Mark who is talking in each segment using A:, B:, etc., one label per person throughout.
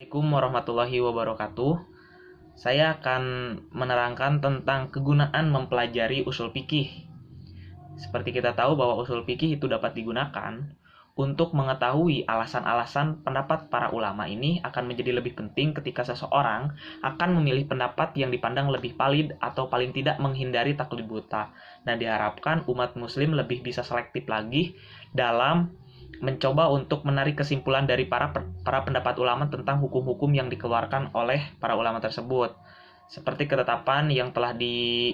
A: Assalamualaikum warahmatullahi wabarakatuh. Saya akan menerangkan tentang kegunaan mempelajari usul fikih. Seperti kita tahu bahwa usul fikih itu dapat digunakan untuk mengetahui alasan-alasan pendapat para ulama ini akan menjadi lebih penting ketika seseorang akan memilih pendapat yang dipandang lebih valid atau paling tidak menghindari taklid buta. Nah, diharapkan umat muslim lebih bisa selektif lagi dalam mencoba untuk menarik kesimpulan dari para pendapat ulama tentang hukum-hukum yang dikeluarkan oleh para ulama tersebut. Seperti ketetapan yang telah disepakati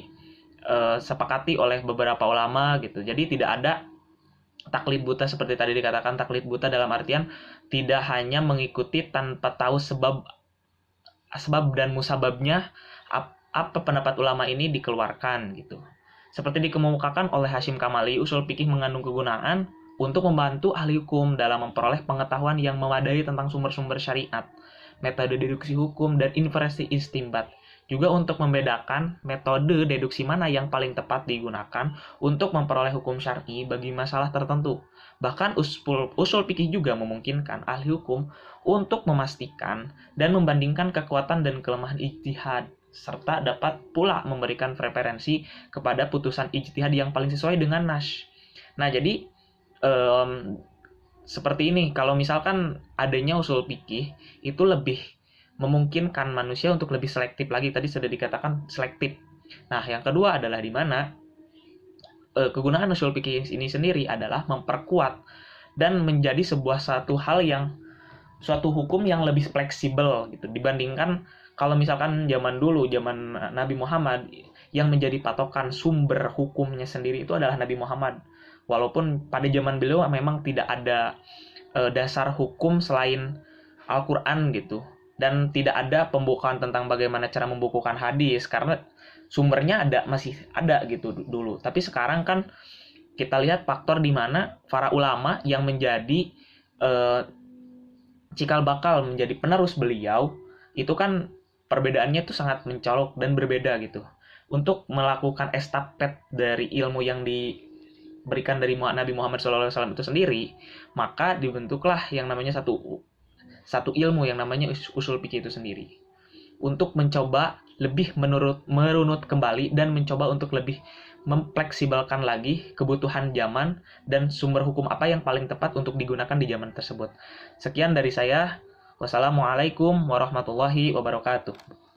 A: oleh beberapa ulama gitu. Jadi tidak ada taklid buta seperti tadi dikatakan. Taklid buta dalam artian tidak hanya mengikuti tanpa tahu sebab dan musababnya apa pendapat ulama ini dikeluarkan gitu. Seperti dikemukakan oleh Hashim Kamali, usul fikih mengandung kegunaan untuk membantu ahli hukum dalam memperoleh pengetahuan yang memadai tentang sumber-sumber syariat, metode deduksi hukum, dan inferensi istinbat. Juga untuk membedakan metode deduksi mana yang paling tepat digunakan untuk memperoleh hukum syar'i bagi masalah tertentu. Bahkan usul fikih juga memungkinkan ahli hukum untuk memastikan dan membandingkan kekuatan dan kelemahan ijtihad, serta dapat pula memberikan preferensi kepada putusan ijtihad yang paling sesuai dengan nas. Nah, jadi seperti ini, kalau misalkan adanya usul fikih itu lebih memungkinkan manusia untuk lebih selektif lagi. Tadi sudah dikatakan selektif. Nah, yang kedua adalah di mana kegunaan usul fikih ini sendiri adalah memperkuat dan menjadi suatu hukum yang lebih fleksibel gitu dibandingkan kalau misalkan zaman Nabi Muhammad, yang menjadi patokan sumber hukumnya sendiri itu adalah Nabi Muhammad. Walaupun pada zaman beliau memang tidak ada dasar hukum selain Al-Quran gitu, dan tidak ada pembukaan tentang bagaimana cara membukukan hadis karena sumbernya masih ada gitu dulu. Tapi sekarang kan kita lihat faktor di mana para ulama yang menjadi cikal bakal menjadi penerus beliau itu kan perbedaannya tuh sangat mencolok dan berbeda gitu. Untuk melakukan estafet dari ilmu yang diberikan dari Nabi Muhammad SAW itu sendiri, maka dibentuklah yang namanya satu ilmu yang namanya usul fikih itu sendiri. Untuk mencoba lebih merunut kembali dan mencoba untuk lebih memfleksibelkan lagi kebutuhan zaman dan sumber hukum apa yang paling tepat untuk digunakan di zaman tersebut. Sekian dari saya. Wassalamualaikum warahmatullahi wabarakatuh.